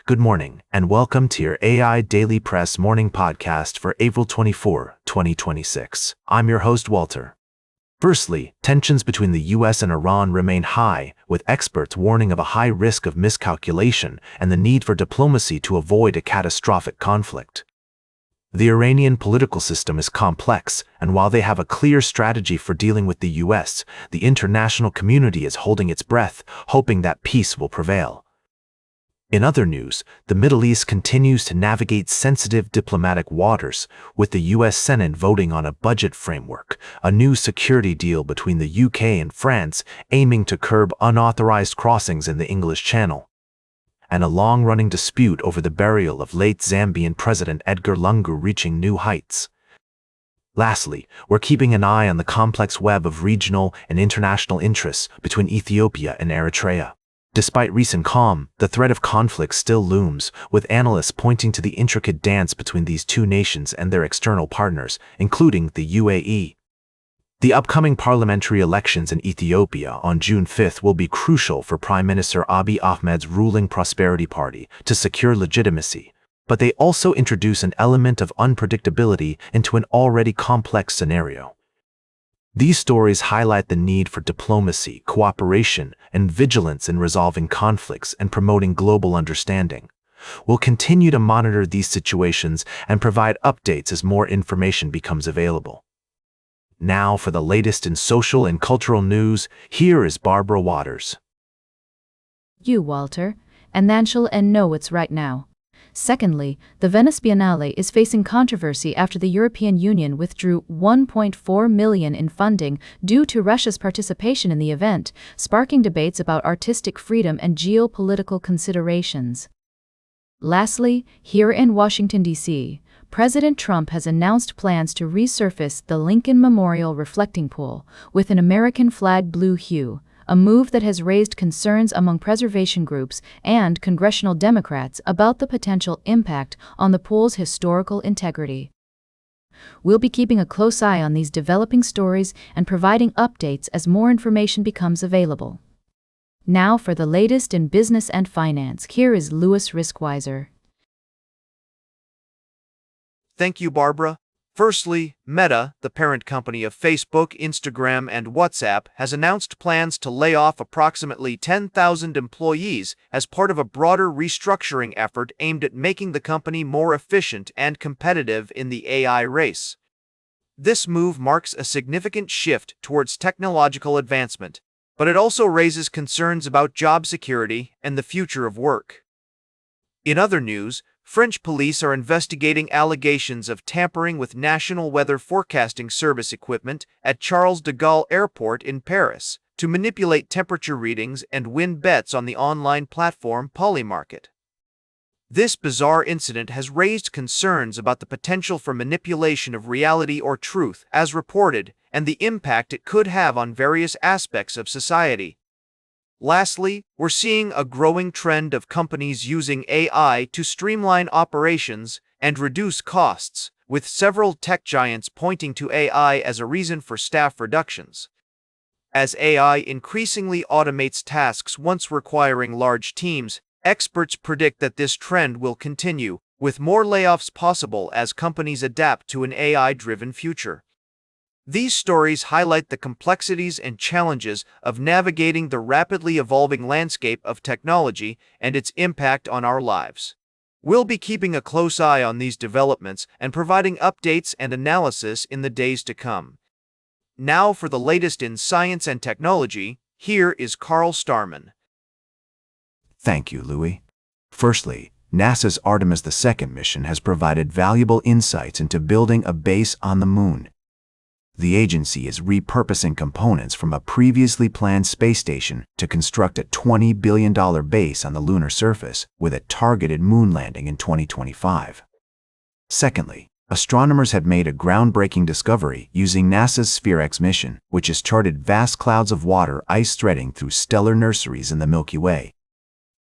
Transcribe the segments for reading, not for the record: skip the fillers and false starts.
Good morning, and welcome to your AIDailyPress morning podcast for April 24, 2026. I'm your host, Walter. Firstly, tensions between the US and Iran remain high, with experts warning of a high risk of miscalculation and the need for diplomacy to avoid a catastrophic conflict. The Iranian political system is complex, and while they have a clear strategy for dealing with the US, the international community is holding its breath, hoping that peace will prevail. In other news, the Middle East continues to navigate sensitive diplomatic waters, with the U.S. Senate voting on a budget framework, a new security deal between the UK and France aiming to curb unauthorized crossings in the English Channel, and a long-running dispute over the burial of late Zambian President Edgar Lungu reaching new heights. Lastly, we're keeping an eye on the complex web of regional and international interests between Ethiopia and Eritrea. Despite recent calm, the threat of conflict still looms, with analysts pointing to the intricate dance between these two nations and their external partners, including the UAE. The upcoming parliamentary elections in Ethiopia on June 5th will be crucial for Prime Minister Abiy Ahmed's ruling Prosperity Party to secure legitimacy, but they also introduce an element of unpredictability into an already complex scenario. These stories highlight the need for diplomacy, cooperation, and vigilance in resolving conflicts and promoting global understanding. We'll continue to monitor these situations and provide updates as more information becomes available. Now for the latest in social and cultural news, here is Barbara Waters. You, Walter, and then she'll know it's right now. Secondly, the Venice Biennale is facing controversy after the European Union withdrew $1.4 million in funding due to Russia's participation in the event, sparking debates about artistic freedom and geopolitical considerations. Lastly, here in Washington, D.C., President Trump has announced plans to resurface the Lincoln Memorial reflecting pool with an American flag blue hue, a move that has raised concerns among preservation groups and congressional Democrats about the potential impact on the pool's historical integrity. We'll be keeping a close eye on these developing stories and providing updates as more information becomes available. Now for the latest in business and finance, here is Louis Riskweiser. Thank you, Barbara. Firstly, Meta, the parent company of Facebook, Instagram, and WhatsApp, has announced plans to lay off approximately 10,000 employees as part of a broader restructuring effort aimed at making the company more efficient and competitive in the AI race. This move marks a significant shift towards technological advancement, but it also raises concerns about job security and the future of work. In other news, French police are investigating allegations of tampering with National Weather Forecasting Service equipment at Charles de Gaulle Airport in Paris to manipulate temperature readings and win bets on the online platform Polymarket. This bizarre incident has raised concerns about the potential for manipulation of reality or truth, as reported, and the impact it could have on various aspects of society. Lastly, we're seeing a growing trend of companies using AI to streamline operations and reduce costs, with several tech giants pointing to AI as a reason for staff reductions. As AI increasingly automates tasks once requiring large teams, experts predict that this trend will continue, with more layoffs possible as companies adapt to an AI-driven future. These stories highlight the complexities and challenges of navigating the rapidly evolving landscape of technology and its impact on our lives. We'll be keeping a close eye on these developments and providing updates and analysis in the days to come. Now for the latest in science and technology, here is Carl Starman. Thank you, Louis. Firstly, NASA's Artemis II mission has provided valuable insights into building a base on the Moon. The agency is repurposing components from a previously planned space station to construct a $20 billion base on the lunar surface with a targeted moon landing in 2025. Secondly, astronomers have made a groundbreaking discovery using NASA's SPHEREx mission, which has charted vast clouds of water ice threading through stellar nurseries in the Milky Way.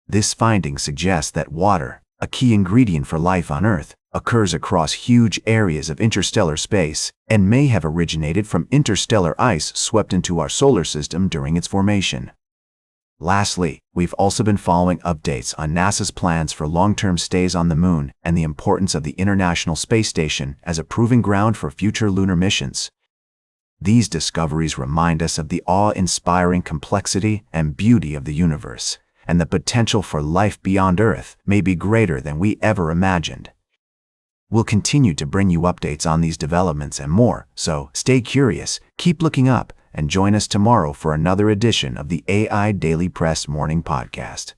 This finding suggests that water, a key ingredient for life on Earth, occurs across huge areas of interstellar space and may have originated from interstellar ice swept into our solar system during its formation. Lastly, we've also been following updates on NASA's plans for long-term stays on the Moon and the importance of the International Space Station as a proving ground for future lunar missions. These discoveries remind us of the awe-inspiring complexity and beauty of the universe, and the potential for life beyond Earth may be greater than we ever imagined. We'll continue to bring you updates on these developments and more, so stay curious, keep looking up, and join us tomorrow for another edition of the AIDailyPress Morning Podcast.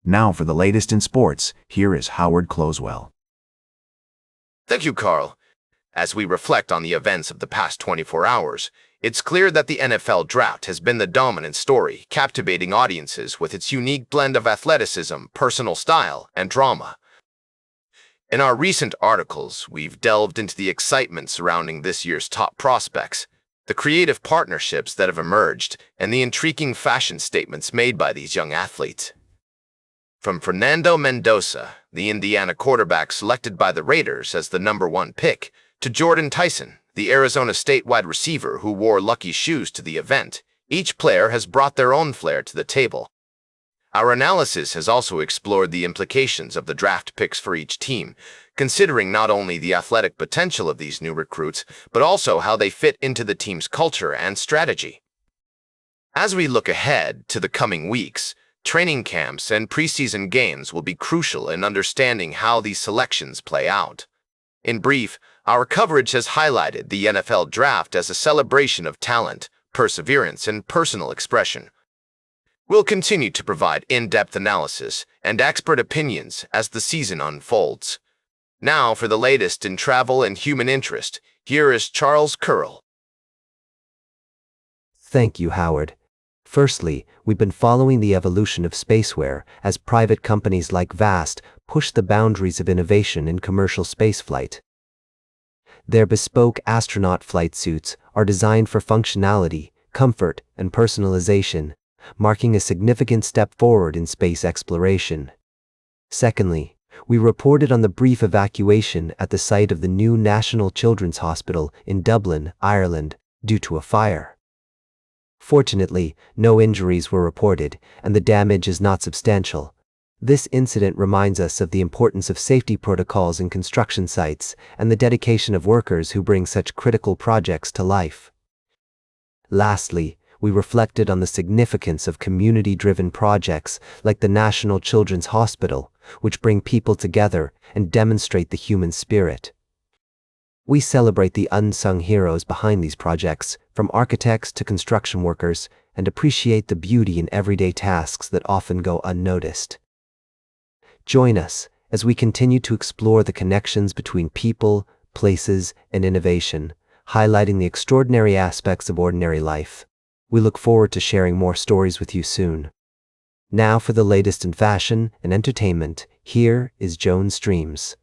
Now for the latest in sports, here is Howard Closewell. Thank you, Carl. As we reflect on the events of the past 24 hours, it's clear that the NFL draft has been the dominant story, captivating audiences with its unique blend of athleticism, personal style, and drama. In our recent articles, we've delved into the excitement surrounding this year's top prospects, the creative partnerships that have emerged, and the intriguing fashion statements made by these young athletes. From Fernando Mendoza, the Indiana quarterback selected by the Raiders as the #1 pick, to Jordan Tyson, the Arizona State wide receiver who wore lucky shoes to the event, each player has brought their own flair to the table. Our analysis has also explored the implications of the draft picks for each team, considering not only the athletic potential of these new recruits, but also how they fit into the team's culture and strategy. As we look ahead to the coming weeks, training camps and preseason games will be crucial in understanding how these selections play out. In brief, our coverage has highlighted the NFL draft as a celebration of talent, perseverance, and personal expression. We'll continue to provide in-depth analysis and expert opinions as the season unfolds. Now, for the latest in travel and human interest, here is Charles Curl. Thank you, Howard. Firstly, we've been following the evolution of spaceware as private companies like VAST push the boundaries of innovation in commercial spaceflight. Their bespoke astronaut flight suits are designed for functionality, comfort, and personalization, marking a significant step forward in space exploration. Secondly, we reported on the brief evacuation at the site of the new National Children's Hospital in Dublin, Ireland, due to a fire. Fortunately, no injuries were reported, and the damage is not substantial. This incident reminds us of the importance of safety protocols in construction sites and the dedication of workers who bring such critical projects to life. Lastly, we reflected on the significance of community-driven projects like the National Children's Hospital, which bring people together and demonstrate the human spirit. We celebrate the unsung heroes behind these projects, from architects to construction workers, and appreciate the beauty in everyday tasks that often go unnoticed. Join us as we continue to explore the connections between people, places, and innovation, highlighting the extraordinary aspects of ordinary life. We look forward to sharing more stories with you soon. Now for the latest in fashion and entertainment, here is Joan Streams.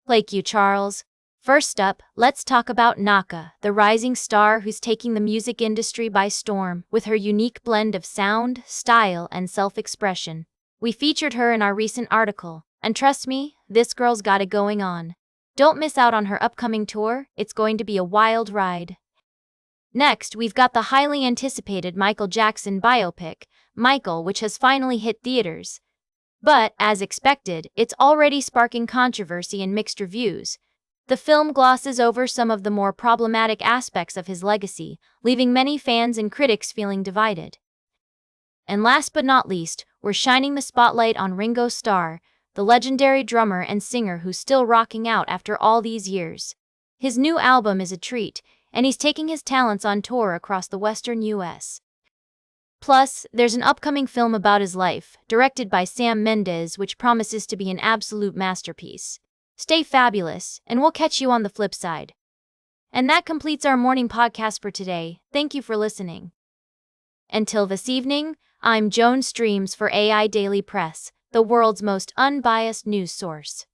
Thank you, Charles. First up, let's talk about Naka, the rising star who's taking the music industry by storm with her unique blend of sound, style, and self-expression. We featured her in our recent article, and trust me, this girl's got it going on. Don't miss out on her upcoming tour, it's going to be a wild ride. Next, we've got the highly anticipated Michael Jackson biopic, Michael, which has finally hit theaters. But, as expected, it's already sparking controversy and mixed reviews. The film glosses over some of the more problematic aspects of his legacy, leaving many fans and critics feeling divided. And last but not least, we're shining the spotlight on Ringo Starr, the legendary drummer and singer who's still rocking out after all these years. His new album is a treat, and he's taking his talents on tour across the western U.S. Plus, there's an upcoming film about his life, directed by Sam Mendes, which promises to be an absolute masterpiece. Stay fabulous, and we'll catch you on the flip side. And that completes our morning podcast for today. Thank you for listening. Until this evening, I'm Joan Streams for AI Daily Press, the world's most unbiased news source.